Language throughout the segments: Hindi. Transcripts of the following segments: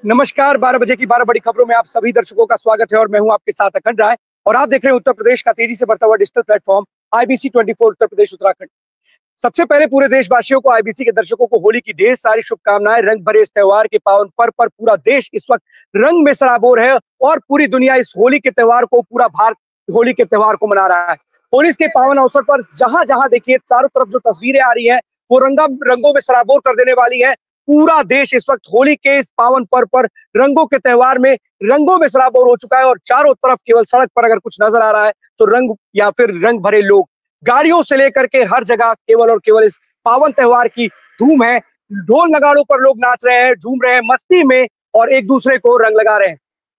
नमस्कार, 12 बजे की 12 बड़ी खबरों में आप सभी दर्शकों का स्वागत है और मैं हूं आपके साथ अखंड राय। और आप देख रहे हैं उत्तर प्रदेश का तेजी से बढ़ता हुआ digital platform IBC 24 Uttar Pradesh Uttarakhand. सबसे पहले पूरे देशवासियों को, आईबीसी के दर्शकों को होली की ढेर सारी शुभकामनाएं। रंग भरे इस त्योहार के पावन पर्व पर पूरा देश इस वक्त रंग में सराबोर है और पूरी दुनिया इस होली के त्योहार को, पूरा भारत होली के त्योहार को मना रहा है। होली के पावन अवसर पर जहां जहां देखिए चारों तरफ जो तस्वीरें आ रही हैं वो रंगों में सराबोर कर देने वाली है। पूरा देश इस वक्त होली के इस पावन पर्व पर, रंगों के त्योहार में, रंगों में सराबोर हो चुका है और चारों तरफ केवल सड़क पर अगर कुछ नजर आ रहा है तो रंग या फिर रंग भरे लोग। गाड़ियों से लेकर के हर जगह केवल और केवल इस पावन त्योहार की धूम है। ढोल नगाड़ों पर लोग नाच रहे हैं, झूम रहे हैं मस्ती में और एक दूसरे को रंग लगा रहे हैं।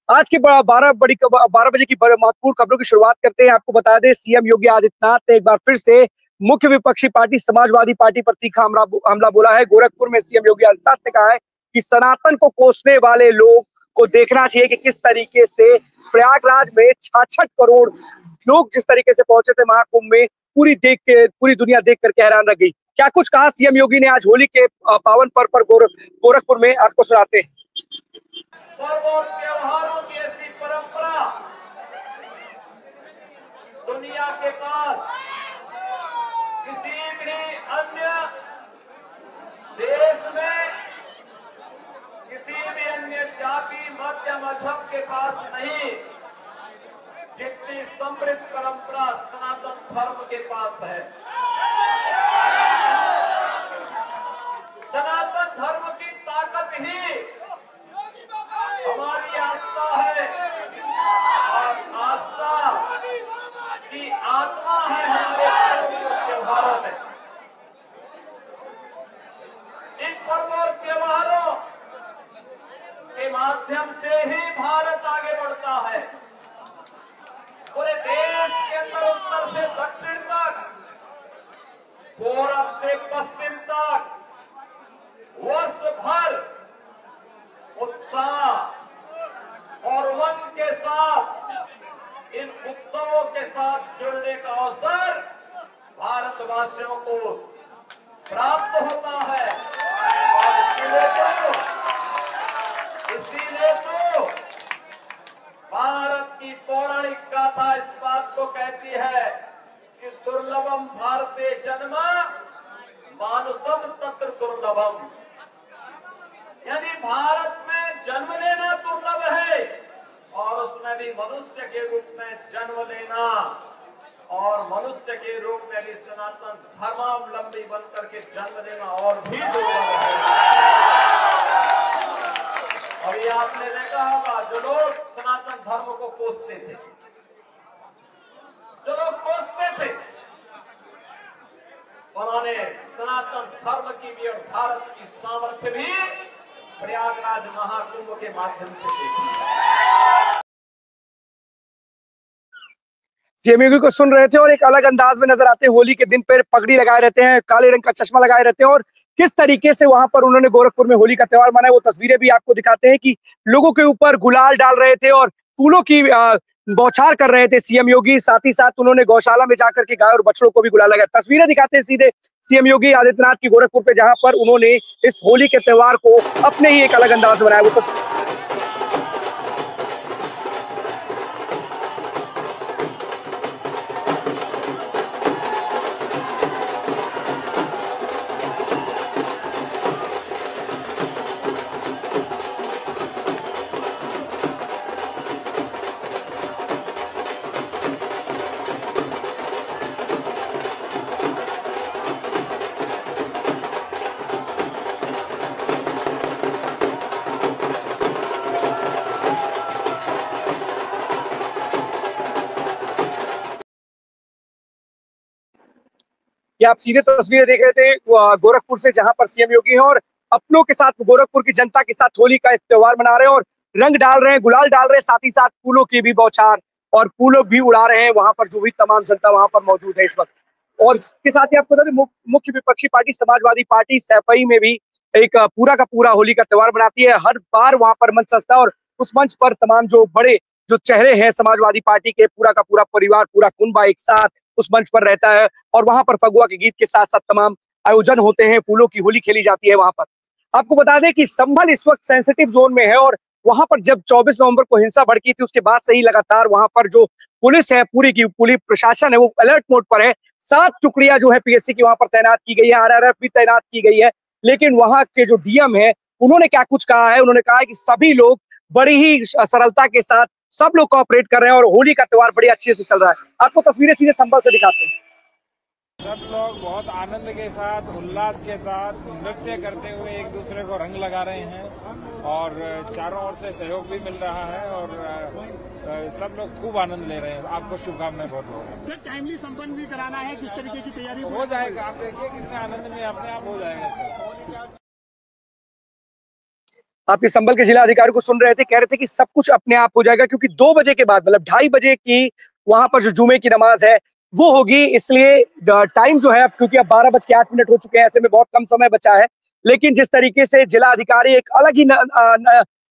आज के 12 बजे की महत्वपूर्ण खबरों की शुरुआत करते हैं। आपको बता दें, सीएम योगी आदित्यनाथ ने एक बार फिर से मुख्य विपक्षी पार्टी समाजवादी पार्टी पर तीखा हमला बोला है। गोरखपुर में सीएम योगी आदित्यनाथ ने कहा है कि सनातन को कोसने वाले लोग को देखना चाहिए कि किस तरीके से प्रयागराज में 66 करोड़ लोग जिस तरीके से पहुंचे थे महाकुंभ में, पूरी दुनिया देख करके हैरान रह गई। क्या कुछ कहा सीएम योगी ने आज होली के पावन पर्व पर गोरखपुर में, आपको सुनाते हैं। पर्वों त्योहारों की ऐसी परंपरा दुनिया के पास किसी भी अन्य देश में, किसी भी अन्य जाति मत या मजहब के पास नहीं, जितनी समृद्ध परंपरा सनातन धर्म के पास है। सनातन धर्म की ताकत ही हमारी आस्था है और आस्था की आत्मा है हमारे त्योहारों में। इन पर्वों और त्योहारों के माध्यम से ही भारत आगे बढ़ता है। पूरे देश के अंदर उत्तर से दक्षिण तक, पूरब से पश्चिम तक वर्ष भर उत्साह और उमंग के साथ इन उत्सवों के साथ जुड़ने का अवसर भारतवासियों को प्राप्त होता है। और इसीलिए तो भारत की पौराणिक गाथा इस बात को कहती है कि दुर्लभम भारते जन्म मानुषम तत्र दुर्लभम, यानी भारत में जन्म लेना दुर्लभ है और उसमें भी मनुष्य के रूप में जन्म लेना और मनुष्य के रूप में भी सनातन धर्मावलंबी बनकर के जन्म लेना और भी दुर्लभ है। और ये आपने देखा होगा, जो लोग सनातन धर्म को कोसते थे, जो लोग कोसते थे, उन्होंने सनातन धर्म की भी और भारत की सामर्थ्य भी प्रयागराज महाकुंभ के माध्यम से देखी। सीएम योगी को सुन रहे थे और एक अलग अंदाज में नजर आते हैं। होली के दिन पर पगड़ी लगाए रहते हैं, काले रंग का चश्मा लगाए रहते हैं और किस तरीके से वहां पर उन्होंने गोरखपुर में होली का त्योहार मनाया, वो तस्वीरें भी आपको दिखाते हैं कि लोगों के ऊपर गुलाल डाल रहे थे और फूलों की बौछार कर रहे थे सीएम योगी। साथ ही साथ उन्होंने गौशाला में जाकर के गाय और बछड़ों को भी गुलाल लगाया। तस्वीरें दिखाते हैं सीधे सीएम योगी आदित्यनाथ की गोरखपुर पे, जहां पर उन्होंने इस होली के त्योहार को अपने ही एक अलग अंदाज में बनाया। वो ये आप सीधे तस्वीरें देख रहे थे गोरखपुर से, जहां पर सीएम योगी हैं और अपनों के साथ, गोरखपुर की जनता के साथ होली का इस त्योहार मना रहे हैं और रंग डाल रहे हैं, गुलाल डाल रहे हैं। साथ ही साथ फूलों की भी बौछार और फूलों भी उड़ा रहे हैं वहां पर जो भी तमाम जनता वहां पर मौजूद है इस वक्त। और इसके साथ ही आपको बता दें, मुख्य विपक्षी पार्टी समाजवादी पार्टी सैफई में भी एक पूरा का पूरा होली का त्योहार मनाती है। हर बार वहां पर मंच सजता है और उस मंच पर तमाम जो बड़े जो चेहरे हैं समाजवादी पार्टी के, पूरा का पूरा परिवार, पूरा कुनबा एक साथ उस मंच पर रहता है और वहां पर फगुआ के गीत के साथ साथ तमाम आयोजन होते हैं, फूलों की होली खेली जाती है वहां पर। आपको बता दें कि संभल इस वक्त सेंसिटिव जोन में है और वहां पर जब 24 नवंबर को हिंसा भड़की थी उसके बाद से ही लगातार वहां पर जो पुलिस है, पूरी की पुलिस प्रशासन है, वो अलर्ट मोड पर है। 7 टुकड़ियां जो है पीएससी की वहां पर तैनात की गई है, आरआरएफ भी तैनात की गई है। लेकिन वहां के जो डीएम है उन्होंने क्या कुछ कहा है, उन्होंने कहा है कि सभी लोग बड़ी ही सरलता के साथ सब लोग कोऑपरेट कर रहे हैं और होली का त्योहार बड़ी अच्छे से चल रहा है। आपको तस्वीरें सीधे संभल से दिखाते हैं। सब लोग बहुत आनंद के साथ, उल्लास के साथ नृत्य करते हुए एक दूसरे को रंग लगा रहे हैं और चारों ओर से सहयोग भी मिल रहा है और सब लोग खूब आनंद ले रहे हैं। आपको शुभकामनाएं बहुत बहुत। सर टाइमली संपन्न भी कराना है, किस तरीके की तैयारी हो जाएगा? आप देखिए कितने आनंद में अपने आप हो जाएगा सर। आप इस संभल के जिला अधिकारी को सुन रहे थे, कह रहे थे कि सब कुछ अपने आप हो जाएगा क्योंकि 2 बजे के बाद मतलब 2:30 बजे की वहां पर जो जुमे की नमाज है वो होगी। इसलिए टाइम जो है अब क्योंकि अब 12:08 हो चुके हैं, ऐसे में बहुत कम समय बचा है। लेकिन जिस तरीके से जिला अधिकारी एक अलग ही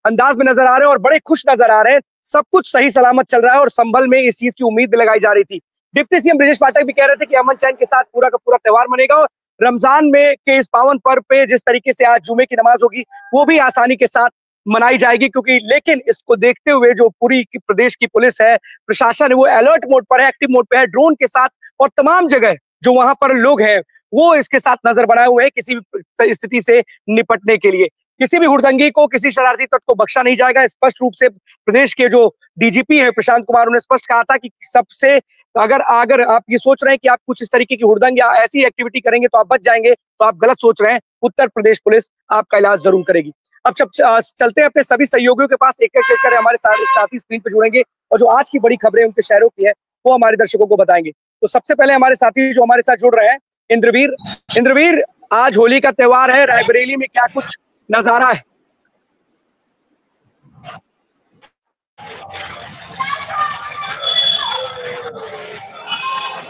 अंदाज में नजर आ रहे हैं और बड़े खुश नजर आ रहे हैं, सब कुछ सही सलामत चल रहा है और संभल में इस चीज की उम्मीद भी लगाई जा रही थी। डिप्टी सीएम ब्रजेश पाठक भी कह रहे थे कि अमन चैन के साथ पूरा का पूरा त्योहार मनेगा और रमजान में के इस पावन पर्व पे जिस तरीके से आज जुमे की नमाज होगी वो भी आसानी के साथ मनाई जाएगी। क्योंकि लेकिन इसको देखते हुए जो पूरी प्रदेश की पुलिस है, प्रशासन है, वो अलर्ट मोड पर है, एक्टिव मोड पे है, ड्रोन के साथ और तमाम जगह जो वहां पर लोग हैं वो इसके साथ नजर बनाए हुए हैं किसी भी स्थिति से निपटने के लिए। किसी भी हुड़दंगी को, किसी शरारती तत्व को बख्शा नहीं जाएगा। स्पष्ट रूप से प्रदेश के जो डीजीपी है प्रशांत कुमार, उन्होंने स्पष्ट कहा था कि सबसे अगर आप ये सोच रहे हैं कि आप कुछ इस तरीके की हुड़दंग या ऐसी एक्टिविटी करेंगे तो आप बच जाएंगे, तो आप गलत सोच रहे हैं। उत्तर प्रदेश पुलिस आपका इलाज जरूर करेगी। अब चलते हैं अपने सभी सहयोगियों के पास, एक एक कर हमारे साथी स्क्रीन पर जुड़ेंगे और जो आज की बड़ी खबरें उनके शहरों की है वो हमारे दर्शकों को बताएंगे। तो सबसे पहले हमारे साथी जो हमारे साथ जुड़ रहे हैं, इंद्रवीर, आज होली का त्योहार है, रायबरेली में क्या कुछ नजारा है?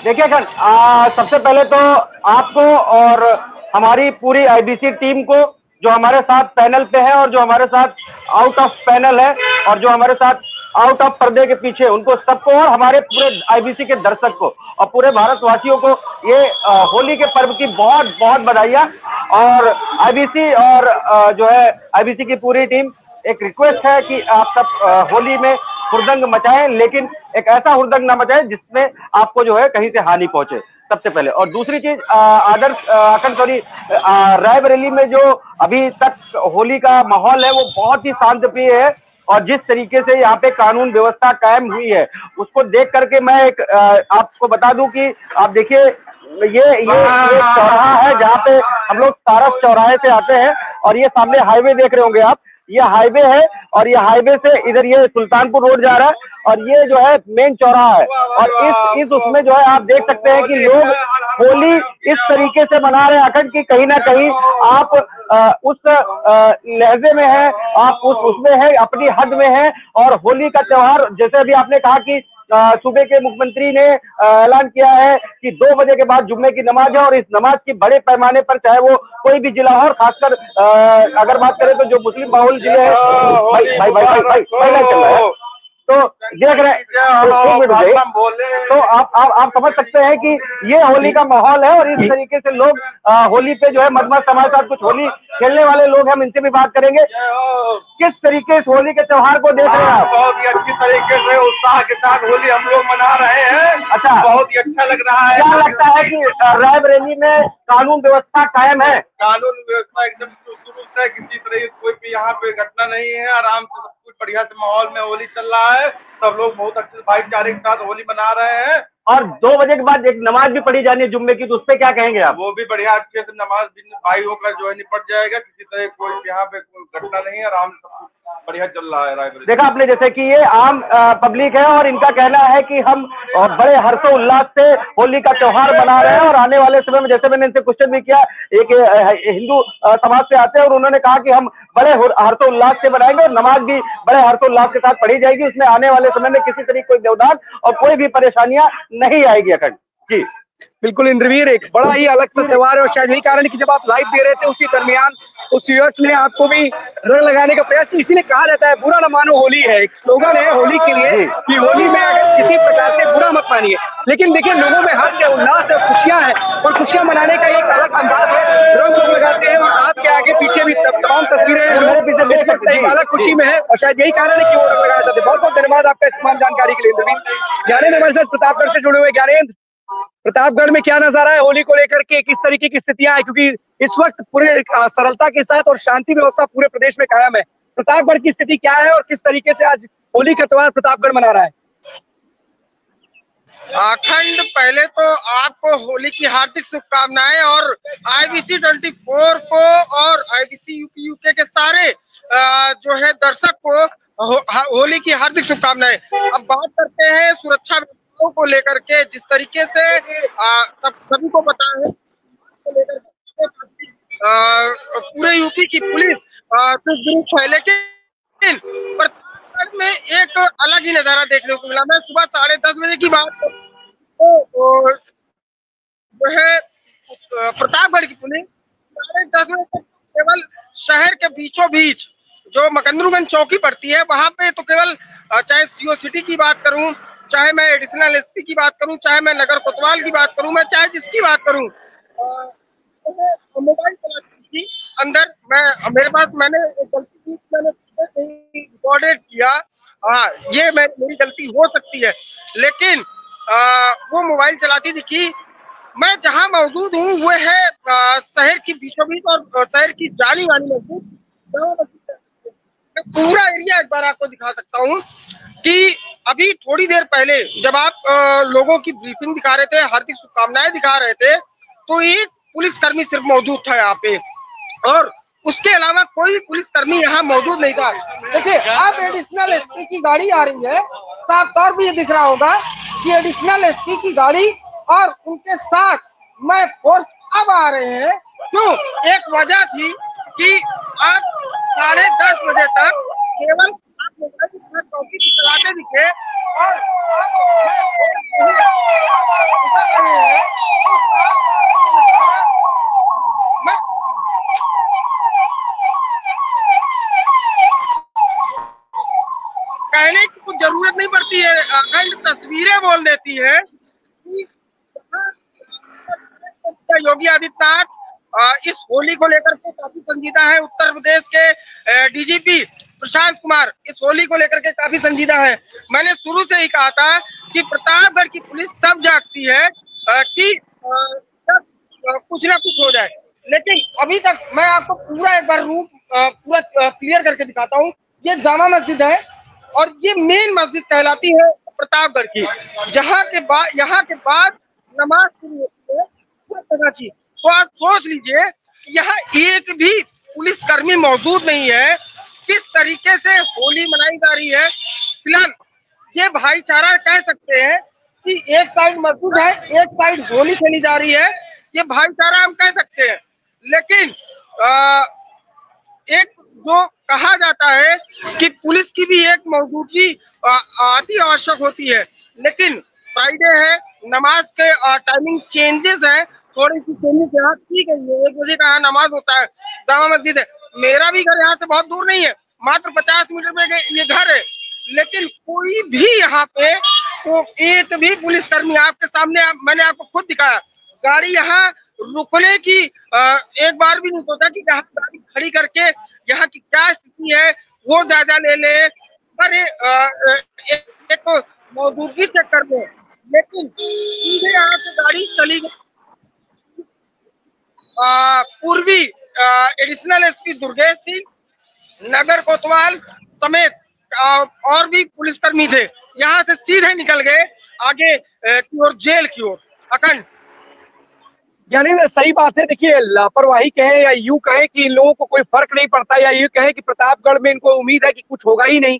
देखिए सबसे पहले तो आपको और हमारी पूरी आईबीसी टीम को जो हमारे साथ पैनल पे है और जो हमारे साथ आउट ऑफ पैनल है और जो हमारे साथ आउट ऑफ पर्दे के पीछे, उनको सबको और हमारे पूरे आईबीसी के दर्शक को और पूरे भारतवासियों को ये होली के पर्व की बहुत बहुत बधाइयाँ। और आईबीसी और जो है आईबीसी की पूरी टीम, एक रिक्वेस्ट है कि आप सब होली में हुड़दंग मचाएं, लेकिन एक ऐसा हुड़दंग ना मचाएं जिसमें आपको जो है कहीं से हानि पहुंचे, सबसे पहले। और दूसरी चीज, रायबरेली में जो अभी तक होली का माहौल है वो बहुत ही शांतिप्रिय है और जिस तरीके से यहाँ पे कानून व्यवस्था कायम हुई है उसको देख करके मैं एक आपको बता दूं कि आप देखिए ये चौराहा है जहाँ पे हम लोग सारस चौराहे से आते हैं और ये सामने हाईवे देख रहे होंगे आप, ये हाईवे है और ये हाईवे से इधर ये सुल्तानपुर रोड जा रहा है और ये जो है मेन चौराहा है। और इस उसमें जो है आप देख सकते हैं कि लोग होली इस तरीके से मना रहे हैं अखंड की कहीं ना कहीं आप उस लहजे में है, आप उसमें है, अपनी हद में है। और होली का त्योहार, जैसे अभी आपने कहा कि सूबे के मुख्यमंत्री ने ऐलान किया है कि 2 बजे के बाद जुम्मे की नमाज है और इस नमाज की बड़े पैमाने पर, चाहे वो कोई भी जिला हो, और खासकर अगर बात करें तो जो मुस्लिम बाहुल जिले हैं, भाई चल रहा है तो देख रहे हैं, तो आप समझ सकते हैं कि ये होली का माहौल है और इस तरीके से लोग होली पे जो है मदमस्त हमारे साथ कुछ होली खेलने वाले लोग हैं, हम इनसे भी बात करेंगे। किस तरीके से होली के त्योहार को देख रहे हैं आप? बहुत ही अच्छी तरीके से उत्साह के साथ होली हम लोग मना रहे हैं। अच्छा, बहुत ही अच्छा लग रहा है। क्या लगता है कि रायबरेली में कानून व्यवस्था कायम है? कानून व्यवस्था एकदम सुरक्षित है, किसी तरह की कोई भी यहाँ पे घटना नहीं है, आराम से सब कुछ बढ़िया से माहौल में होली चल रहा है। सब लोग बहुत अच्छे भाईचारे के साथ होली मना रहे हैं। और 2 बजे के बाद एक नमाज भी पढ़ी जानी है जुम्मे की, तो उस पर क्या कहेंगे आप? वो भी बढ़िया अच्छे से नमाज भाई होकर जो है निपट जाएगा, किसी तरह कोई यहाँ पे कोई घटना नहीं है, आराम से बढ़िया चल रहा है रायबरेली। देखा आपने जैसे कि ये आम पब्लिक है और इनका कहना है कि हम बड़े हर्षोल्लास से होली का त्योहार मना रहे हैं और आने वाले समय में, जैसे मैंने इनसे क्वेश्चन भी किया, एक हिंदू समाज से आते हैं और उन्होंने कहा कि हम बड़े हर्षोल्लास से मनाएंगे और नमाज भी बड़े हर्षोल्लास के साथ पढ़ी जाएगी, उसमें आने वाले समय में किसी तरह कोई व्यवधान और कोई भी परेशानियां नहीं आएगी अखंड जी। बिल्कुल इंद्रवीर, एक बड़ा ही अलग सा त्योहार है और शायद यही कारण है कि जब आप लाइव दे रहे थे उसी दरमियान उस युवक ने आपको भी रंग लगाने का प्रयास किया। इसीलिए कहा जाता है बुरा न मानो होली है, एक स्लोगन है होली के लिए कि होली में अगर किसी प्रकार से बुरा मत मानिए, लेकिन देखिए लोगों में हर्ष है, उल्लास है, खुशियां हैं और खुशियां मनाने का एक अलग अंदाज है। रंग लोग लगाते हैं और आपके आगे पीछे भी तमाम तस्वीरें हैं, लोग इस वक्त एक अलग खुशी में है और शायद यही कारण है कि वो रंग लगाना चाहते हैं। बहुत बहुत धन्यवाद आपका इस तमाम जानकारी के लिए। ज्ञानेंद्र हमारे साथ प्रतापगढ़ से जुड़े हुए। ज्ञानेंद्र, प्रतापगढ़ में क्या नजारा है होली को लेकर के, किस तरीके की स्थितियां हैं, क्योंकि इस वक्त पूरे सरलता के साथ और शांति व्यवस्था पूरे प्रदेश में कायम है। प्रतापगढ़ की स्थिति क्या है और किस तरीके से आज होली का त्योहार प्रतापगढ़ मना रहा है? अखंड, पहले तो आपको होली की हार्दिक शुभकामनाएं और IBC 24 को और IBC यूके के सारे जो है दर्शक को होली की हार्दिक शुभकामनाएं। अब बात करते हैं सुरक्षा व्यवस्थाओं को लेकर के, जिस तरीके से सभी को पता है पूरे यूपी की पुलिस कुछ दिन पहले के में एक अलग ही नजारा देखने को मिला। मैं सुबह 10:30 बजे की बात तो जो है प्रतापगढ़ की पुलिस 10:30 बजे तक केवल शहर के बीचों बीच जो मकंदरूगंज चौकी पड़ती है वहां पे तो केवल चाहे CO सिटी की बात करूं, चाहे मैं एडिशनल SP की बात करूं, चाहे मैं नगर कोतवाल की बात करूं, मैं चाहे जिसकी बात करूं, मोबाइल चलाती थी अंदर। मेरे पास मैंने गलती की, मैंने रिकॉर्डेड किया, हाँ ये मेरी गलती हो सकती है, लेकिन वो मोबाइल चलाती दिखी। मैं जहां मौजूद हूँ वो है शहर की बीचों बीच और शहर की जानी मानी मस्जिद। मैं पूरा एरिया एक बार आपको दिखा सकता हूँ कि अभी थोड़ी देर पहले जब आप लोगों की ब्रीफिंग दिखा रहे थे, हार्दिक शुभकामनाएं दिखा रहे थे, तो एक पुलिसकर्मी सिर्फ मौजूद था यहाँ पे और उसके अलावा कोई भी पुलिसकर्मी यहाँ मौजूद नहीं था। देखिए अब एडिशनल SP की गाड़ी आ रही है, साफ तौर पर ये दिख रहा होगा कि एडिशनल SP की गाड़ी और उनके साथ मैं फोर्स अब आ रहे हैं। क्यों? एक वजह थी कि आप 10:30 बजे तक केवल आप मोबाइल के साथ चौकी चलाते दिखे और कहने की कुछ जरूरत नहीं पड़ती है, अखंड तस्वीरें बोल देती है। योगी आदित्यनाथ इस होली को लेकर के काफी संजीदा है। उत्तर प्रदेश के DGP प्रशांत कुमार इस होली को लेकर के काफी संजीदा है। मैंने शुरू से ही कहा था कि प्रतापगढ़ की पुलिस तब जागती है कि तब कुछ ना कुछ हो जाए, लेकिन अभी तक मैं आपको पूरा एक बार रूप पूरा क्लियर करके दिखाता हूँ। ये जामा मस्जिद है और ये मेन मस्जिद कहलाती है प्रतापगढ़ की, जहाँ के बाद नमाज शुरू होती है जगह की। तो आप सोच लीजिए यहाँ एक भी पुलिसकर्मी मौजूद नहीं है। किस तरीके से होली मनाई जा रही है। फिलहाल ये भाईचारा कह सकते हैं कि एक साइड मस्जिद है, एक साइड होली खेली जा रही है, ये भाईचारा हम कह सकते हैं। लेकिन एक जो कहा जाता है कि पुलिस की भी एक मौजूदगी अति आवश्यक होती है, लेकिन फ्राइडे है, नमाज के टाइमिंग चेंजेस है, थोड़ी सी चेंजेस यहाँ ठीक है। 1 बजे का यहाँ नमाज होता है, जामा मस्जिद है। मेरा भी घर यहाँ से बहुत दूर नहीं है, मात्र 50 मीटर में ये घर है, लेकिन कोई भी यहाँ पे तो एक भी पुलिसकर्मी आपके सामने मैंने आपको खुद दिखाया, गाड़ी यहाँ रुकने की एक बार भी नहीं सोचा कि यहाँ गाड़ी खड़ी करके यहाँ की क्या स्थिति है वो जायजा ले ले, पर एक मौजूदगी चेक कर ले, लेकिन सीधे यहाँ से गाड़ी चली गई। पूर्वी एडिशनल SP दुर्गेश सिंह, नगर कोतवाल समेत और भी पुलिसकर्मी थे, यहाँ से सीधे निकल गए आगे की ओर, जेल की ओर। अखंड यानी सही बात है। देखिए लापरवाही कहें या यूं कहें कि इन लोगों को कोई फर्क नहीं पड़ता, या यूं कहें कि प्रतापगढ़ में इनको उम्मीद है कि कुछ होगा ही नहीं,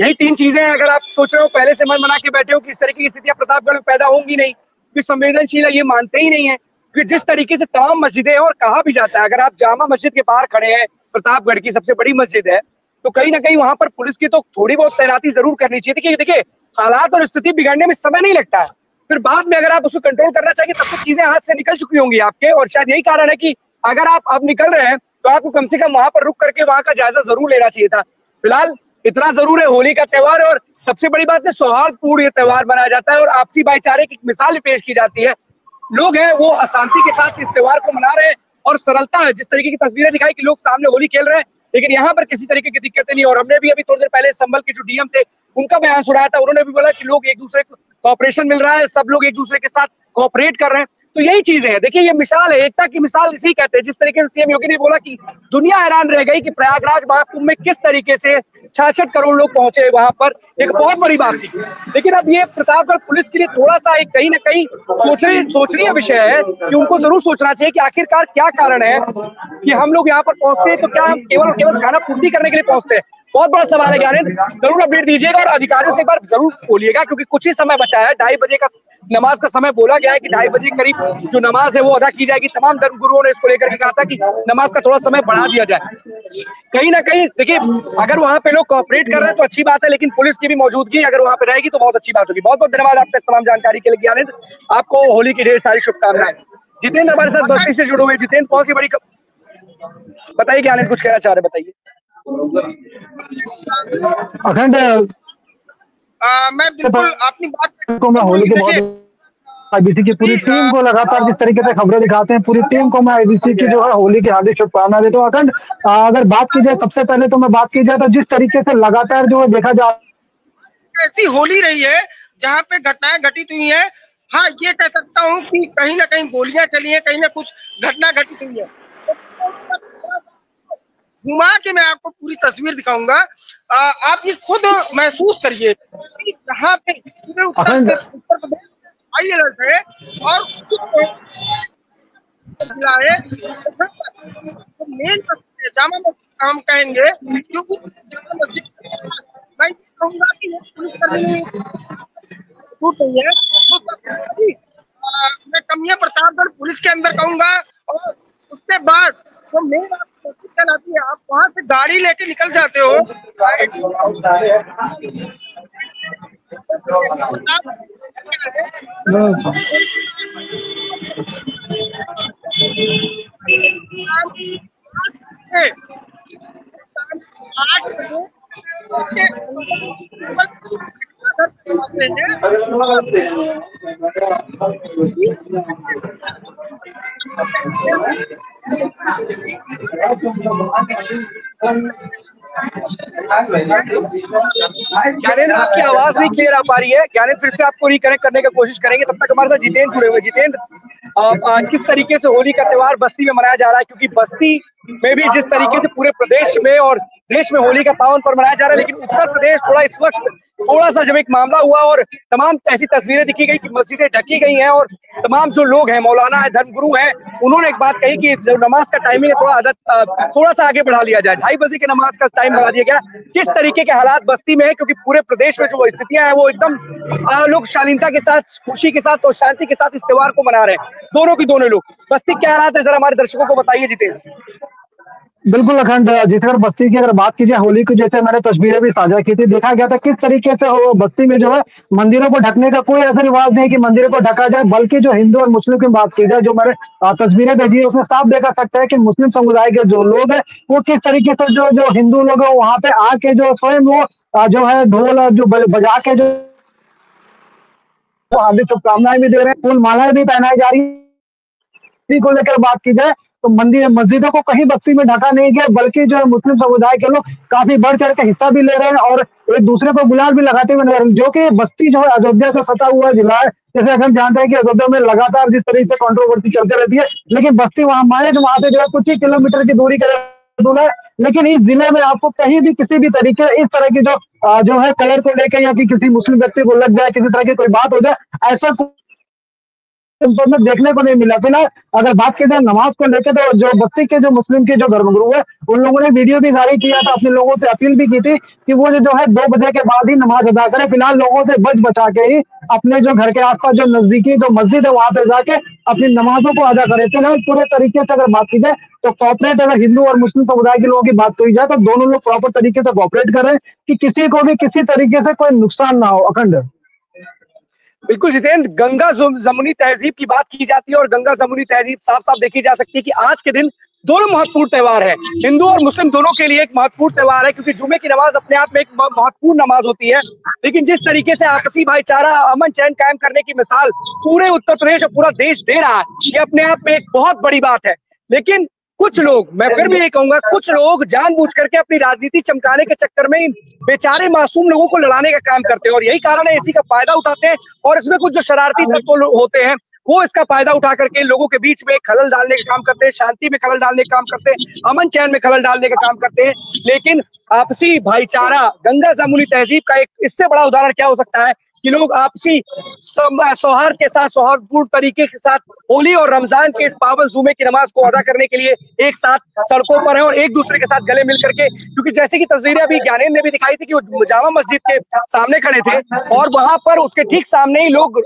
यही 3 चीजें हैं। अगर आप सोच रहे हो पहले से मन बना के बैठे हो कि इस तरीके की स्थितियां प्रतापगढ़ में पैदा होंगी नहीं, क्योंकि संवेदनशील है, ये मानते ही नहीं है। क्योंकि जिस तरीके से तमाम मस्जिदें और कहा भी जाता है, अगर आप जामा मस्जिद के बाहर खड़े हैं, प्रतापगढ़ की सबसे बड़ी मस्जिद है, तो कहीं ना कहीं वहां पर पुलिस की तो थोड़ी बहुत तैनाती जरूर करनी चाहिए थी। देखिए हालात और स्थिति बिगड़ने में समय नहीं लगता है, फिर बाद में अगर आप उसको कंट्रोल करना चाहिए तब तो चीजें हाथ से निकल चुकी होंगी आपके, और शायद यही कारण है कि अगर आप अब निकल रहे हैं तो आपको कम से कम वहां पर रुक करके वहां का जायजा जरूर लेना चाहिए था। फिलहाल इतना जरूर है होली का त्योहार, और सबसे बड़ी बात है सौहार्दपूर्ण ये त्योहार मनाया जाता है और आपसी भाईचारे की मिसाल भी पेश की जाती है। लोग हैं वो अशांति के साथ इस त्योहार को मना रहे हैं और सरलता है। जिस तरीके की तस्वीरें दिखाई कि लोग सामने होली खेल रहे हैं, लेकिन यहाँ पर किसी तरीके की दिक्कतें नहीं। और हमने भी अभी थोड़ी देर पहले संभल के जो डीएम थे उनका बयान सुनाया था, उन्होंने भी बोला कि लोग एक दूसरे को कॉपरेशन मिल रहा है, सब लोग एक दूसरे के साथ कॉपरेट कर रहे हैं। तो यही चीजें हैं। देखिए ये मिसाल है, एकता की मिसाल इसी कहते हैं। जिस तरीके से सीएम योगी ने बोला कि दुनिया हैरान रह गई कि प्रयागराज महाकुंभ में किस तरीके से 66 करोड़ लोग पहुंचे वहां पर, एक बहुत बड़ी बात थी। लेकिन अब ये प्रतापगढ़ पुलिस के लिए थोड़ा सा एक कहीं ना कहीं सोचनीय विषय है कि उनको जरूर सोचना चाहिए कि आखिरकार क्या कारण है कि हम लोग यहाँ पर पहुंचते हैं तो क्या हम केवल खाना पूर्ति करने के लिए पहुंचते हैं। बहुत बड़ा सवाल है ज्ञानेंद्र, जरूर अपडेट दीजिएगा और अधिकारियों से एक बार जरूर बोलिएगा, क्योंकि कुछ ही समय बचा है। 2:30 बजे का नमाज का समय बोला गया है कि 2:30 बजे करीब जो नमाज है वो अदा की जाएगी। तमाम धर्मगुरुओं ने इसको लेकर के कहा था कि नमाज का थोड़ा समय बढ़ा दिया जाए। कहीं ना कहीं देखिए अगर वहां पे लोग कॉपरेट कर रहे हैं तो अच्छी बात है, लेकिन पुलिस की भी मौजूदगी अगर वहां पे रहेगी तो बहुत अच्छी बात होगी। बहुत बहुत धन्यवाद आपका इस तमाम जानकारी के लिए ज्ञानेंद्र, आपको होली की ढेर सारी शुभकामनाएं। जितेंद्र हमारे साथ बस्ती से जुड़े हुए। जितेंद्र कौन सी बड़ी बताइए ज्ञानेंद्र, कुछ कहना चाह रहे बताइए। अखंड मैं बिल्कुल अपनी बात को मैं होली के बहुत आईबीसी की पूरी टीम को लगातार जिस तरीके से खबरें दिखाते हैं, पूरी टीम को मैं आईबीसी की जो है होली की हार्दिक शुभकामनाएं देता हूँ। अखंड अगर बात की जाए सबसे पहले तो मैं बात की जाए तो जिस तरीके से लगातार जो है देखा जा ऐसी होली रही है जहाँ पे घटनाएं घटित हुई है। हाँ ये कह सकता हूँ कि कहीं ना कहीं गोलियां चली है, कहीं ना कुछ घटना घटित हुई है। घुमा के मैं आपको पूरी तस्वीर दिखाऊंगा, आप ये खुद महसूस करिए कि यहाँ पे पूरे उत्तर प्रदेश हाई अलर्ट है और जिला है तो मेन जामा मस्जिद हम कहेंगे क्योंकि जामा मस्जिद मैं कहूँगा कि पुलिसकर्मी टूट नहीं है तो मैं कमियां प्रतापगढ़ पुलिस के अंदर कहूंगा। और उसके बाद जो मेन आती है आप वहां से गाड़ी लेके निकल जाते हो ज्ञानेंद्र आपकी आवाज नहीं क्लियर आ पा रही है। ज्ञानेंद्र फिर से आपको रिकनेक्ट करने की कोशिश करेंगे, तब तक हमारे साथ जितेंद्र जुड़े हुए। जितेंद्र किस तरीके से होली का त्योहार बस्ती में मनाया जा रहा है, क्योंकि बस्ती में भी जिस तरीके से पूरे प्रदेश में और देश में होली का पावन पर्व मनाया जा रहा है, लेकिन उत्तर प्रदेश थोड़ा इस वक्त थोड़ा सा जब एक मामला हुआ और तमाम ऐसी तस्वीरें दिखी गई कि मस्जिदें ढकी गई हैं और तमाम जो लोग हैं मौलाना है धर्मगुरु हैं उन्होंने एक बात कही कि जो नमाज का टाइमिंग है थोड़ा सा आगे बढ़ा लिया जाए। 2:30 बजे के नमाज का टाइम बढ़ा दिया गया। किस तरीके के हालात बस्ती में है, क्योंकि पूरे प्रदेश में जो स्थितियां हैं वो एकदम लोग शालीनता के साथ, खुशी के साथ और शांति के साथ इस त्योहार को मना रहे हैं, दोनों लोग। बस्ती क्या हालात है जरा हमारे दर्शकों को बताइए जितेंद्र। बिल्कुल अखंड, जिस अगर बस्ती की अगर बात की जाए होली की, जैसे मैंने तस्वीरें भी साझा की थी, देखा गया था किस तरीके से बस्ती में जो है मंदिरों को ढकने का कोई ऐसा रिवाज नहीं कि मंदिरों को ढका जाए, बल्कि जो हिंदू और मुस्लिम की बात की जाए, जो मैंने तस्वीरें भेजी है उसमें साफ देखा सकता है कि मुस्लिम समुदाय के जो लोग हैं वो किस तरीके से जो हिंदू लोग है वहां पे आके जो स्वयं वो जो है ढोल जो बजा के जो हार्दिक शुभकामनाएं भी दे रहे हैं, फूल मालाएं भी पहनाई जा रही है। को लेकर बात की जाए तो मस्जिदों को कहीं बस्ती में ढका नहीं गया, बल्कि जो है मुस्लिम समुदाय के लोग काफी बढ़ चढ़ के हिस्सा भी ले रहे हैं और एक दूसरे को गुलाल भी लगाते हुए नजर, जो कि बस्ती जो है अयोध्या से सटा हुआ जिला है। जैसे हम जानते हैं कि अयोध्या में लगातार जिस तरीके से कंट्रोवर्सी चलती रहती है, लेकिन बस्ती वहां से जो है कुछ ही किलोमीटर की दूरी का दूर है, लेकिन इस जिले में आपको कहीं भी किसी भी तरीके इस तरह की जो है कलर को लेकर या कि किसी मुस्लिम व्यक्ति को लग जाए, किसी तरह की कोई बात हो जाए, ऐसा में देखने को नहीं मिला। फिलहाल अगर बात की जाए नमाज को लेकर तो जो बस्ती के जो मुस्लिम के जो धर्मगुरु है उन लोगों ने वीडियो भी जारी किया था, अपने लोगों से अपील भी की थी कि वो जो है 2 बजे के बाद ही नमाज अदा करें। फिलहाल लोगों से बच बचा के ही अपने जो घर के आसपास जो नजदीकी जो मस्जिद है वहां पे जाके अपनी नमाजों को अदा करें। फिलहाल पूरे तरीके से अगर बात की जाए तो कॉपरेट, अगर हिंदू और मुस्लिम समुदाय के लोगों की बात की जाए तो दोनों लोग प्रॉपर तरीके से कॉपरेट कर रहे हैं कि किसी को भी किसी तरीके से कोई नुकसान ना हो। अखंड बिल्कुल जितेंद्र, गंगा जमुनी तहजीब की बात की जाती है और गंगा जमुनी तहजीब साफ साफ देखी जा सकती है कि आज के दिन दोनों महत्वपूर्ण त्योहार है, हिंदू और मुस्लिम दोनों के लिए एक महत्वपूर्ण त्योहार है, क्योंकि जुमे की नमाज अपने आप में एक महत्वपूर्ण नमाज होती है। लेकिन जिस तरीके से आपसी भाईचारा, अमन चैन कायम करने की मिसाल पूरे उत्तर प्रदेश और पूरा देश दे रहा है, ये अपने आप में एक बहुत बड़ी बात है। लेकिन कुछ लोग, मैं फिर भी ये कहूंगा, कुछ लोग जानबूझ करके अपनी राजनीति चमकाने के चक्कर में इन बेचारे मासूम लोगों को लड़ाने का काम करते हैं, और यही कारण है इसी का फायदा उठाते हैं। और इसमें कुछ जो शरारती तत्व होते हैं वो इसका फायदा उठा करके लोगों के बीच में खलल डालने का काम करते हैं, शांति में खलल डालने का काम करते हैं, अमन चैन में खलल डालने का काम करते हैं। लेकिन आपसी भाईचारा, गंगा जमुनी तहजीब का एक इससे बड़ा उदाहरण क्या हो सकता है कि लोग आपसी सौहार्द के साथ, सौहार्दपूर्ण तरीके के साथ होली और रमजान के इस पावन जुमे की नमाज को अदा करने के लिए एक साथ सड़कों पर है और एक दूसरे के साथ गले मिल करके, क्योंकि जैसे कि तस्वीरें अभी ज्ञानेंद्र ने भी दिखाई थी कि वो जामा मस्जिद के सामने खड़े थे और वहां पर उसके ठीक सामने ही लोग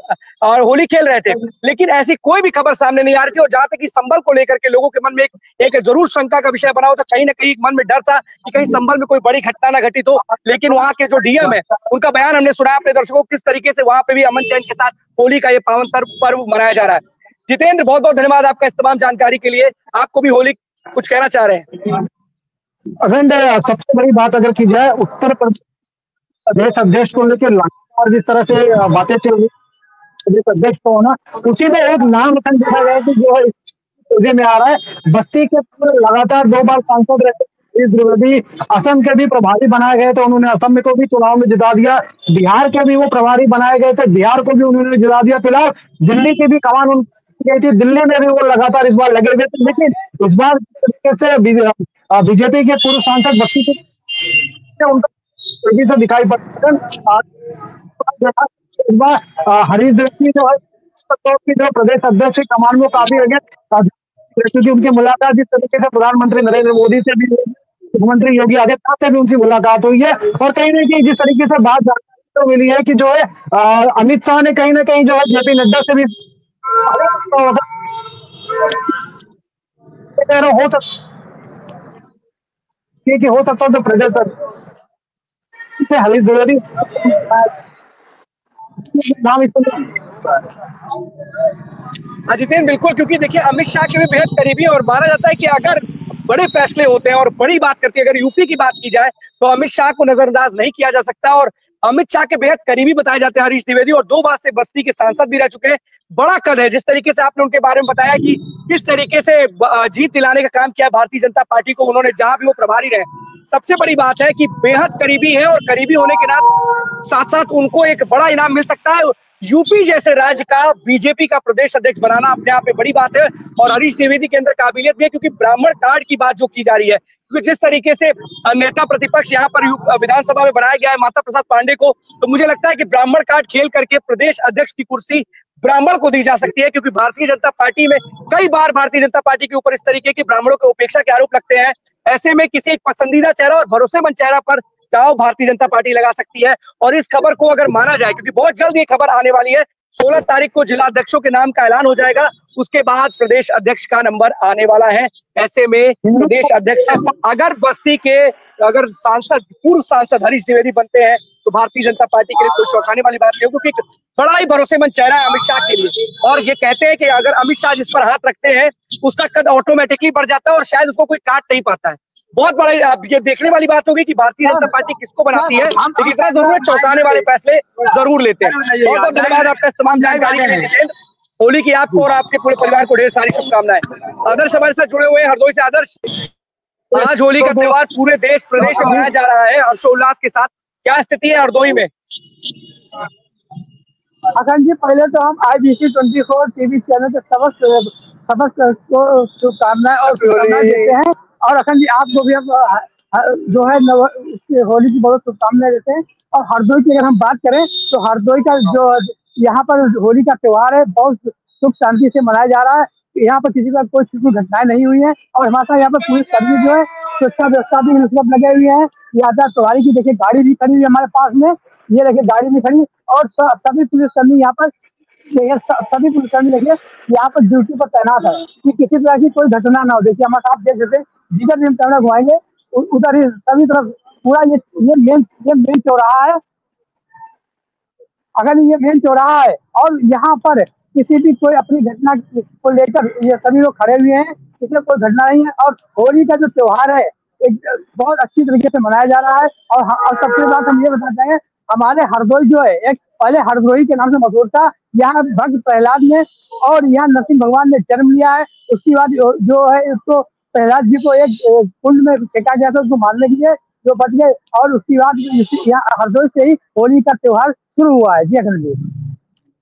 होली खेल रहे थे। लेकिन ऐसी कोई भी खबर सामने नहीं आ रही थी, और जहां तक कि संभल को लेकर के लोगों के मन में एक जरूर शंका का विषय बना होता, कहीं ना कहीं मन में डर था कि कहीं संभल में कोई बड़ी घटना ना घटित हो। लेकिन वहां के जो डीएम है उनका बयान हमने सुना अपने दर्शकों को, किस तरीके से वहां पे भी अमन चैन के साथ होली का ये पावन पर्व मनाया जा रहा है। जितेंद्र, बहुत बहुत धन्यवाद आपका इस तमाम जानकारी के लिए। आपको भी होली कुछ कहना चाह रहे हैं? अखंड, सबसे बड़ी बात अगर की जाए, उत्तर प्रदेश अध्यक्ष को लेकर लगातार जिस तरह से बातें चल रही, प्रदेश अध्यक्ष को होना, उसी में एक नाम देखा गया कि जो है में आ रहा है, बस्ती के लगातार 2 बार सांसद रहे द्विवेदी, असम के भी प्रभारी बनाए गए थे, उन्होंने असम में को भी चुनाव में जिता दिया, बिहार के भी वो प्रभारी बनाए गए थे, बिहार को भी उन्होंने जिता दिया। फिलहाल दिल्ली की भी कमान उनकी गई थी, दिल्ली में भी वो लगातार इस बार लगे हुए थे। लेकिन इस बार से बीजेपी के पूर्व सांसद बस्ती के उनका तेजी से दिखाई पड़ता है। इस बार हरीश द्विवेदी जो है जो प्रदेश अध्यक्ष की कमान में काफी लगे, क्योंकि उनकी मुलाकात जिस तरीके से प्रधानमंत्री नरेंद्र मोदी से भी, मुख्यमंत्री योगी आदित्यनाथ से भी उनकी मुलाकात हुई है, और कहीं ना कहीं जिस तरीके से बात जानने को मिली है कि जो है अमित शाह ने कहीं ना कहीं जो है जेपी नड्डा से भी हो सकता है तो प्रदेश हरीश द्विवेदी नाम जितेंद्र, बिल्कुल, क्योंकि देखिए अमित शाह के भी बेहद करीबी है और माना जाता है कि अगर बड़े फैसले होते हैं और बड़ी बात करती है, अगर यूपी की बात की जाए तो अमित शाह को नजरअंदाज नहीं किया जा सकता, और अमित शाह के बेहद करीबी बताए जाते हैं हरीश द्विवेदी, और 2 बार से बस्ती के सांसद भी रह चुके हैं। बड़ा कद है, जिस तरीके से आपने उनके बारे में बताया कि किस तरीके से जीत दिलाने का काम किया भारतीय जनता पार्टी को उन्होंने, जहां भी वो प्रभारी रहे। सबसे बड़ी बात है कि बेहद करीबी है, और करीबी होने के साथ साथ उनको एक बड़ा इनाम मिल सकता है। यूपी जैसे राज्य का बीजेपी का प्रदेश अध्यक्ष बनाना अपने आप में बड़ी बात है, और हरीश द्विवेदी के अंदर काबिलियत भी है, क्योंकि ब्राह्मण कार्ड की बात जो की जा रही है, क्योंकि जिस तरीके से नेता प्रतिपक्ष यहाँ पर विधानसभा में बनाया गया है माता प्रसाद पांडे को, तो मुझे लगता है कि ब्राह्मण कार्ड खेल करके प्रदेश अध्यक्ष की कुर्सी ब्राह्मण को दी जा सकती है, क्योंकि भारतीय जनता पार्टी में कई बार भारतीय जनता पार्टी के ऊपर इस तरीके के ब्राह्मणों के उपेक्षा के आरोप लगते हैं। ऐसे में किसी एक पसंदीदा चेहरा और भरोसेमंद चेहरा पर दांव भारतीय जनता पार्टी लगा सकती है। और इस खबर को अगर माना जाए, क्योंकि बहुत जल्द ये खबर आने वाली है, 16 तारीख को जिला अध्यक्षों के नाम का ऐलान हो जाएगा, उसके बाद प्रदेश अध्यक्ष का नंबर आने वाला है। ऐसे में प्रदेश अध्यक्ष अगर बस्ती के सांसद, पूर्व सांसद हरीश द्विवेदी बनते हैं तो भारतीय जनता पार्टी के लिए कोई चौंकाने वाली बात नहीं होगी, क्योंकि बड़ा ही भरोसेमंद चेहरा है अमित शाह के लिए, और ये कहते हैं कि अगर अमित शाह जिस पर हाथ रखते हैं उसका कद ऑटोमेटिकली बढ़ जाता है और शायद उसको कोई काट नहीं पाता है। बहुत बड़े ये देखने वाली बात होगी कि भारतीय जनता पार्टी किसको बनाती है, लेकिन इतना जरूर है चौंकाने वाले फैसले जरूर लेते हैं। बहुत बहुत धन्यवाद आपका इस तमाम जानकारी के लिए। होली की आपको और आपके पूरे परिवार को ढेर सारी शुभकामनाएं। आदर्श हमारे साथ जुड़े हुए हैं हरदोई से। आदर्श, आज होली का त्योहार पूरे देश प्रदेश में मनाया जा रहा है हर्षोल्लास के साथ, क्या स्थिति है हरदोई में? अखंड जी, पहले तो हम IBC 24 टीवी चैनल के समस्त शुभकामनाएं और देते हैं, और अखंड जी आपको भी हम जो है होली की बहुत शुभकामनाएं देते हैं। और हरदोई की अगर हम बात करें तो हरदोई का जो यहाँ पर होली का त्योहार है बहुत सुख शांति से मनाया जा रहा है। यहाँ पर किसी का कोई घटनाएं नहीं हुई है, और हमारे साथ यहाँ पर पुलिस कर्मी जो है सुरक्षा व्यवस्था भी सब लगे हुए हैं। यातायात प्रभारी की देखिए गाड़ी भी खड़ी हुई है हमारे पास में, ये देखिए गाड़ी भी खड़ी, और सभी पुलिसकर्मी यहाँ पर सभी पुलिसकर्मी देखिए यहाँ पर ड्यूटी पर तैनात है कि किसी तरह की कोई घटना ना हो। देखिए हमारे साथ देख सकते हैं, जिधर भी हम कैमरा घुमाएंगे उधर ही सभी तरफ पूरा ये मेन चौराहा है। अगर ये मेन चौराहा है और यहाँ पर किसी भी कोई अपनी घटना को लेकर ये सभी लोग खड़े हुए हैं, इसमें कोई घटना नहीं है। और होली का जो त्योहार है एक बहुत अच्छी तरीके से मनाया जा रहा है। और सबसे बात हम ये बताते हैं, हमारे हरदोई जो है एक पहले हरदोई के नाम से मशहूर था। यहाँ भक्त प्रहलाद ने और यहाँ नरसिंह भगवान ने जन्म लिया है। उसके बाद जो है इसको प्रहलाद जी को एक कुंड में फेंका गया था उसको मारने के लिए, जो बच गए। और उसके बाद यहाँ हरदोई से ही होली का त्योहार शुरू हुआ है। जी अखंड जी।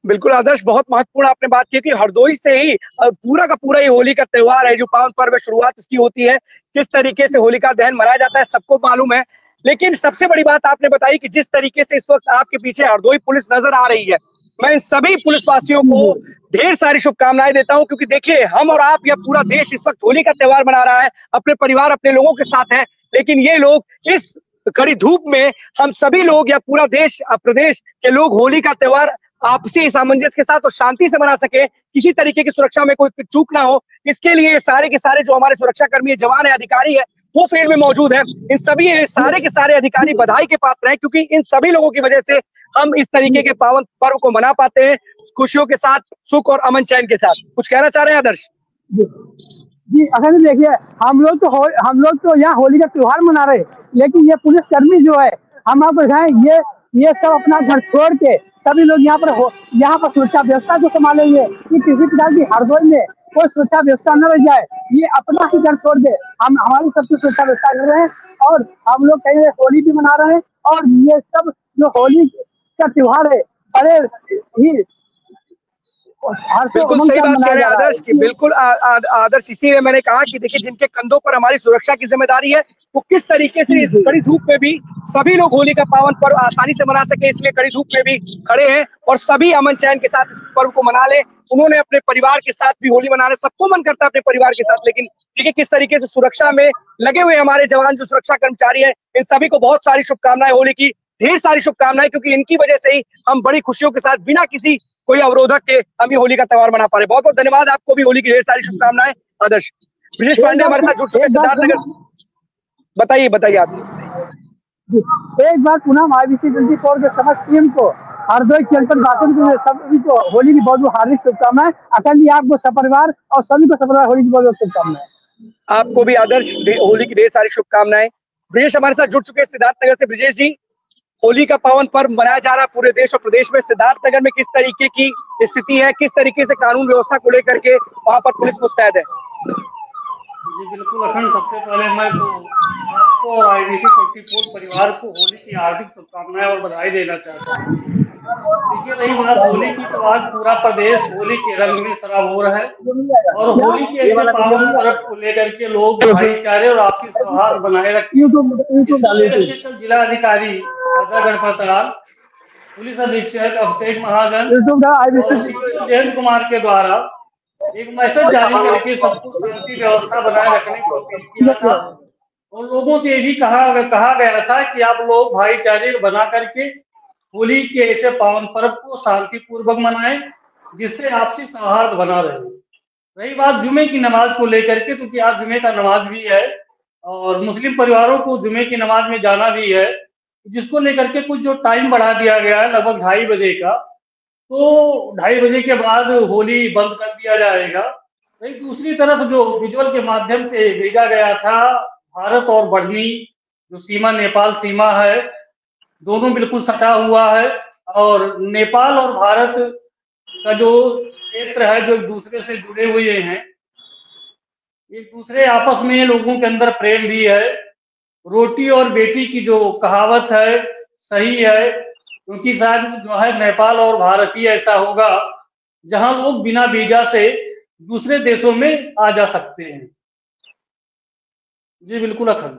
बिल्कुल आदर्श, बहुत महत्वपूर्ण आपने बात की कि हरदोई से ही पूरा का पूरा ये होली का त्योहार है, जो पावन पर्व शुरुआत इसकी होती है, किस तरीके से होलिका दहन मनाया जाता है सबको मालूम है। लेकिन सबसे बड़ी बात आपने बताई कि जिस तरीके से इस वक्त आपके पीछे हरदोई पुलिस नजर आ रही है, मैं इन सभी पुलिसवासियों को ढेर सारी शुभकामनाएं देता हूं, क्योंकि देखिए हम और आप या पूरा देश इस वक्त होली का त्योहार मना रहा है, अपने परिवार अपने लोगों के साथ है, लेकिन ये लोग इस कड़ी धूप में हम सभी लोग या पूरा देश प्रदेश के लोग होली का त्योहार आपसी सामंजस्य के साथ और शांति से बना सके, किसी तरीके की सुरक्षा में कोई चूक ना हो, इसके लिए सारे के सारे जो हमारे सुरक्षा कर्मी जवान है अधिकारी है वो फील्ड में मौजूद है। इन सभी सारे के सारे अधिकारी बधाई के पात्र हैं, क्योंकि इन सभी लोगों की वजह से हम इस तरीके के पावन पर्व को मना पाते हैं खुशियों के साथ, सुख और अमन चैन के साथ। कुछ कहना चाह रहे हैं आदर्श? जी अगर देखिए, हम लोग तो यहाँ होली का त्योहार मना रहे, लेकिन ये पुलिसकर्मी जो है हम आपको दिखाएं, ये सब अपना घर छोड़ के सभी लोग यहाँ पर सुरक्षा व्यवस्था को संभालेंगे कि किसी प्रकार की हरदोई में कोई सुरक्षा व्यवस्था न रह जाए। ये अपना ही घर छोड़ के हम हमारी सबकी सुरक्षा व्यवस्था कर रहे हैं और हम लोग कहीं होली भी मना रहे हैं। और ये सब जो होली का त्योहार है बड़े ही बिल्कुल सही बात कह रहे हैं आदर्श की, बिल्कुल आदर्श, इसीलिए मैंने कहा कि देखिए जिनके कंधों पर हमारी सुरक्षा की जिम्मेदारी है वो किस तरीके से इस कड़ी धूप में भी सभी लोग होली का पावन पर्व आसानी से मना सके, इसलिए कड़ी धूप में भी खड़े हैं और सभी अमन चैन के साथ इस पर्व को मना ले। उन्होंने अपने परिवार के साथ भी होली मनाने, सबको मन करता है अपने परिवार के साथ, लेकिन देखिए किस तरीके से सुरक्षा में लगे हुए हमारे जवान जो सुरक्षा कर्मचारी है, इन सभी को बहुत सारी शुभकामनाएं, होली की ढेर सारी शुभकामनाएं, क्योंकि इनकी वजह से ही हम बड़ी खुशियों के साथ बिना किसी कोई अवरोधक के हम ये होली का त्योहार मना पा रहे। बहुत बहुत धन्यवाद, आपको भी होली की ढेर सारी शुभकामनाएं आदर्श। ब्रिजेश पांडे हमारे साथ जुड़ चुके हैं सिद्धार्थनगर। बताइए आप। एक बार पुनः आईबीसी 24 के समस्त टीम को हरदोई चंचल भाषण के सभी को होली की बहुत बहुत हार्दिक शुभकामनाएं। अखंड जी आपको सपरिवार और सभी को सपरिवार होली की बहुत बहुत शुभकामनाएं। आपको भी आदर्श होली की ढेर सारी शुभकामनाएं। ब्रिजेश हमारे साथ जुड़ चुके हैं सिद्धार्थनगर से। ब्रिजेश जी, होली का पावन पर्व मनाया जा रहा है पूरे देश और प्रदेश में, सिद्धार्थनगर में किस तरीके की स्थिति है, किस तरीके से कानून व्यवस्था को लेकर के वहां पर पुलिस मुस्तैद है? जी बिल्कुल अखंड, सबसे पहले मैं तो आपको और आईबीसी 24 परिवार को होली की हार्दिक शुभकामनाएं और बधाई देना चाहता हूँ। देखिए रही बात होली की, तो आज पूरा प्रदेश होली के रंग में सराबोर है और होली के ऐसे पावन पर्व को लेकर के लोग भाईचारे और आपसी सौहार्द बनाए रखते हैं। जिला अधिकारी राजा गणपतलाल, पुलिस अधीक्षक अभिषेक महाजन और जयंत कुमार के द्वारा एक मैसेज जारी करके सबको शांति व्यवस्था बनाए रखने को अपील किया था और लोगों से ये भी कहा गया था कि आप लोग भाईचारे बना करके होली के ऐसे पावन पर्व को शांतिपूर्वक मनाएं, जिससे आपसी सौहार्द बना रहे। रही बात जुमे की नमाज को लेकर के, क्योंकि आज जुमे का नमाज भी है और मुस्लिम परिवारों को जुमे की नमाज में जाना भी है, जिसको लेकर के कुछ जो टाइम बढ़ा दिया गया है लगभग 2:30 बजे का, तो 2:30 बजे के बाद होली बंद कर दिया जाएगा। वही दूसरी तरफ जो विजुअल के माध्यम से भेजा गया था, भारत और बढ़नी जो सीमा नेपाल सीमा है, दोनों बिल्कुल सटा हुआ है और नेपाल और भारत का जो क्षेत्र है जो एक दूसरे से जुड़े हुए हैं, एक दूसरे आपस में लोगों के अंदर प्रेम भी है। रोटी और बेटी की जो कहावत है सही है, क्योंकि शायद जो है नेपाल और भारत ही ऐसा होगा जहां लोग बिना वीजा से दूसरे देशों में आ जा सकते हैं। जी बिल्कुल अखंड।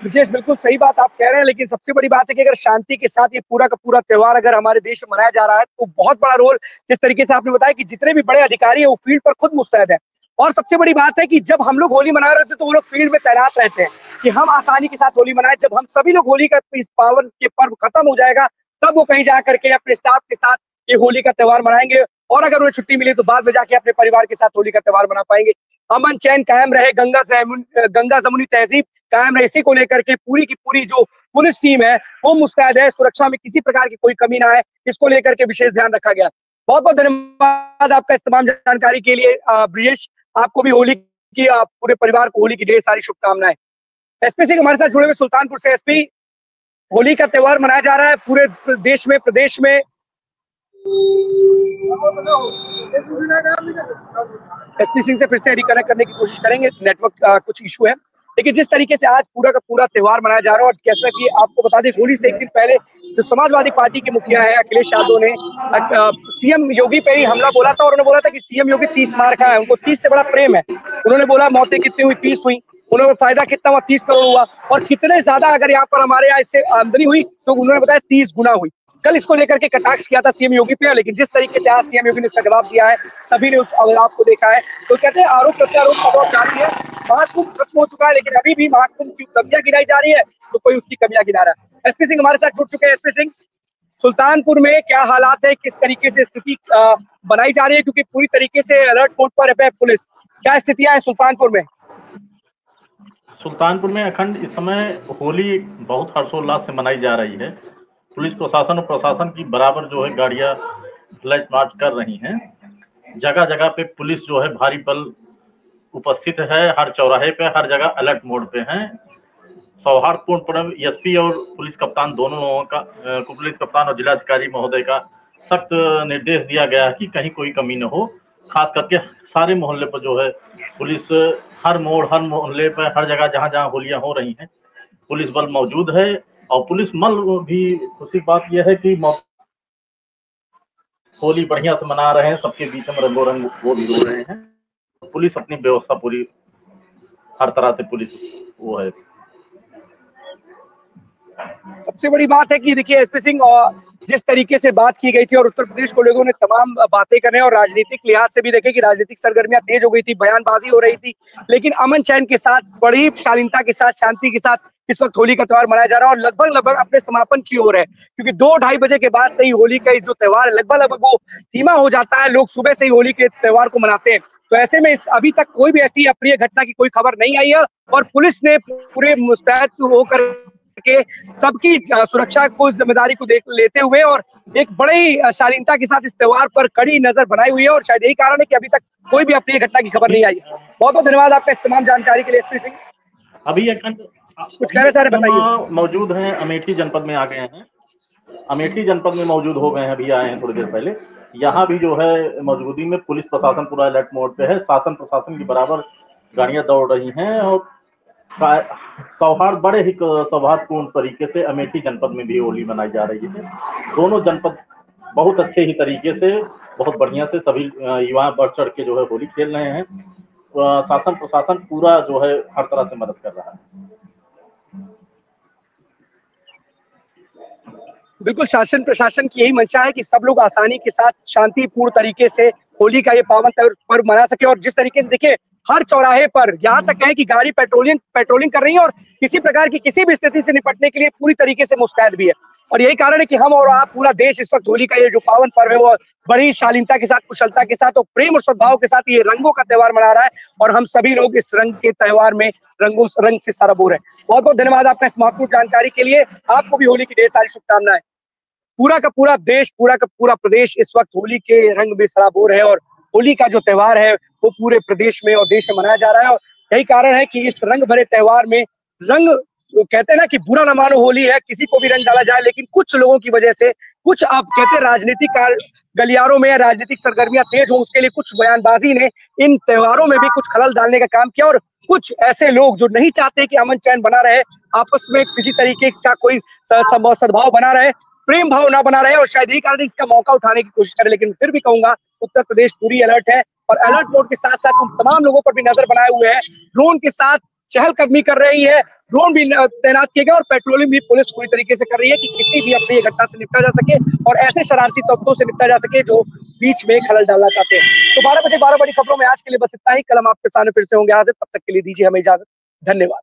विशेष बिल्कुल सही बात आप कह रहे हैं, लेकिन सबसे बड़ी बात है कि अगर शांति के साथ ये पूरा का पूरा त्योहार अगर हमारे देश में मनाया जा रहा है तो बहुत बड़ा रोल, जिस तरीके से आपने बताया कि जितने भी बड़े अधिकारी है वो फील्ड पर खुद मुस्तैद है। और सबसे बड़ी बात है कि जब हम लोग होली मना रहे थे तो वो लोग फील्ड में तैनात रहते हैं कि हम आसानी के साथ होली मनाएं। जब हम सभी लोग होली का इस पावन के पर्व खत्म हो जाएगा तब वो कहीं जा करके अपने स्टाफ के साथ ये होली का त्योहार मनाएंगे, और अगर उन्हें छुट्टी मिली तो बाद में जाके अपने परिवार के साथ होली का त्योहार मना पाएंगे। अमन चैन कायम रहे, गंगा जमुनी तहजीब कायम रहे, इसी को लेकर के पूरी की पूरी जो पुलिस टीम है वो मुस्तैद है, सुरक्षा में किसी प्रकार की कोई कमी ना है, इसको लेकर के विशेष ध्यान रखा गया। बहुत बहुत धन्यवाद आपका इस तमाम जानकारी के लिए। ब्रिजेश, आपको भी होली की, पूरे परिवार को होली की ढेर सारी शुभकामनाएं। एसपी सिंह हमारे साथ जुड़े हुए सुल्तानपुर से। एसपी, होली का त्योहार मनाया जा रहा है पूरे देश में, प्रदेश में। एसपी सिंह से फिर से रिकनेक्ट करने की कोशिश करेंगे, नेटवर्क कुछ इशू है। लेकिन जिस तरीके से आज पूरा का पूरा त्योहार मनाया जा रहा है, और कैसा कि आपको बता दें, होली से एक दिन पहले जो समाजवादी पार्टी के मुखिया है अखिलेश यादव ने सीएम योगी पे ही हमला बोला था, और उन्होंने बोला था कि सीएम योगी 30 मार का है, उनको 30 से बड़ा प्रेम है। उन्होंने बोला मौतें कितनी हुई, 30 हुई, उन्होंने फायदा कितना हुआ, 30 करोड़ हुआ, और कितने ज्यादा अगर यहाँ पर हमारे यहाँ इससे आमदनी हुई तो उन्होंने बताया 30 गुना हुई। कल इसको लेकर के कटाक्ष किया था सीएम योगी पे, लेकिन जिस तरीके से आज सीएम योगी ने इसका जवाब दिया है, सभी ने उस आरोप को देखा है। तो कहते हैं आरोप प्रत्यारोप का दौर जारी है। महाकुंभ खत्म हो चुका है, लेकिन अभी भी महाकुंभ की कमियां गिनाई जा रही है, तो कोई उसकी कमियां गिना रहा है। एसपी सिंह हमारे साथ जुड़ चुके हैं। एसपी सिंह, सुल्तानपुर में क्या हालात है, किस तरीके से स्थिति बनाई जा रही है, क्योंकि पूरी तरीके से अलर्ट मोड पर है पुलिस, क्या स्थितियां है सुल्तानपुर में? सुल्तानपुर में अखंड इस समय होली बहुत हर्षोल्लास से मनाई जा रही है। पुलिस प्रशासन और प्रशासन की बराबर जो है गाड़ियां फ्लैश मार्च कर रही हैं। जगह जगह पे पुलिस जो है भारी बल उपस्थित है, हर चौराहे पे, हर जगह अलर्ट मोड पे हैं। सौहार्दपूर्ण पर्व एसपी और पुलिस कप्तान दोनों लोगों का, पुलिस कप्तान और जिलाधिकारी महोदय का सख्त निर्देश दिया गया है कि कहीं कोई कमी न हो। खास करके सारे मोहल्ले पर जो है पुलिस हर मोड़, हर मोहल्ले पर, हर जगह जहाँ जहाँ होलियां हो रही हैं पुलिस बल मौजूद है। और पुलिस मल भी खुशी बात यह है कि होली बढ़िया से मना रहे हैं, सबके बीच में रंगो रंग वो भी हो रहे हैं। पुलिस अपनी व्यवस्था पूरी हर तरह से पुलिस वो है। सबसे बड़ी बात है कि देखिए एसपी सिंह, जिस तरीके से बात की गई थी और उत्तर प्रदेश को लोगों ने तमाम बातें करने, और राजनीतिक लिहाज से भी देखे कि राजनीतिक सरगर्मियां तेज हो गई थी, बयानबाजी हो रही थी, लेकिन अमन चैन के साथ, बड़ी शालीनता के साथ, शांति के साथ इस वक्त होली का त्योहार मनाया जा रहा है, और लगभग अपने समापन की ओर है। क्योंकि 2-2:30 बजे के बाद से ही होली का जो त्योहार है लगभग वो धीमा हो जाता है, लोग सुबह से ही होली के त्योहार को मनाते हैं। तो ऐसे में अभी तक कोई भी ऐसी अप्रिय घटना की कोई खबर नहीं आई है, और पुलिस ने पूरे मुस्तैद होकर के सबकी सुरक्षा को, जिम्मेदारी को लेते हुए और एक बड़ी शालीनता के साथ इस त्योहार पर कड़ी नजर बनाई हुई है, और शायद यही कारण है कि अभी तक कोई भी अप्रिय घटना की खबर नहीं आई। बहुत बहुत धन्यवाद आपका इस तमाम जानकारी के लिए एसपी सिंह। अभी कुछ कहना चाह रहे बताइए। मौजूद हैं, अमेठी जनपद में आ गए हैं, अमेठी जनपद में मौजूद हो गए हैं, अभी आए हैं थोड़ी देर पहले। यहाँ भी जो है मौजूदगी में पुलिस प्रशासन पूरा अलर्ट मोड पे है, शासन प्रशासन की बराबर गाड़ियां दौड़ रही हैं, और बड़े ही सौहार्दपूर्ण तरीके से अमेठी जनपद में भी होली मनाई जा रही है। दोनों जनपद बहुत अच्छे ही तरीके से, बहुत बढ़िया से सभी युवा बढ़ चढ़ के जो है होली खेल रहे हैं। शासन प्रशासन पूरा जो है हर तरह से मदद कर रहा है। बिल्कुल, शासन प्रशासन की यही मंशा है कि सब लोग आसानी के साथ शांतिपूर्ण तरीके से होली का ये पावन पर्व मना सके। और जिस तरीके से देखिए हर चौराहे पर, यहाँ तक है कि गाड़ी पेट्रोलिंग कर रही है, और किसी प्रकार की किसी भी स्थिति से निपटने के लिए पूरी तरीके से मुस्तैद भी है। और यही कारण है कि हम और आप, पूरा देश इस वक्त होली का ये जो पावन पर्व है वो बड़ी शालीनता के साथ, कुशलता के साथ और प्रेम और सद्भाव के साथ ये रंगों का त्योहार मना रहा है, और हम सभी लोग इस रंग के त्योहार में रंग से सराबोर है। बहुत बहुत धन्यवाद आपका इस महत्वपूर्ण जानकारी के लिए। आपको भी होली की ढेर सारी शुभकामनाएं। पूरा का पूरा देश, पूरा का पूरा प्रदेश इस वक्त होली के रंग में सराबोर है, और होली का जो त्योहार है वो पूरे प्रदेश में और देश में मनाया जा रहा है। और यही कारण है कि इस रंग भरे त्योहार में रंग, कहते हैं ना कि बुरा न मानो होली है, किसी को भी रंग डाला जाए, लेकिन कुछ लोगों की वजह से, कुछ आप कहते हैं राजनीतिक गलियारों में या राजनीतिक सरगर्मियां तेज हो, उसके लिए कुछ बयानबाजी ने इन त्योहारों में भी कुछ खलल डालने का काम किया। और कुछ ऐसे लोग जो नहीं चाहते कि अमन चैन बना रहे, आपस में किसी तरीके का कोई सद्भाव बना रहे, प्रेम भाव ना बना रहे, और शायद यही कारण इसका मौका उठाने की कोशिश करें। लेकिन फिर भी कहूंगा उत्तर प्रदेश पूरी अलर्ट है, और अलर्ट मोड के साथ साथ उन तमाम लोगों पर भी नजर बनाए हुए हैं। ड्रोन के साथ चहलकदमी कर रही है, ड्रोन भी तैनात किए गए, और पेट्रोलिंग भी पुलिस पूरी तरीके से कर रही है कि किसी भी अप्रिय घटना से निपटा जा सके और ऐसे शरारती तत्वों से निपटा जा सके जो बीच में खलल डालना चाहते हैं। तो 12 बजे 12 बड़ी खबरों में आज के लिए बस इतना ही। कल हम आपके सामने फिर से होंगे हाजिर, तब तक के लिए दीजिए हमें इजाजत। धन्यवाद।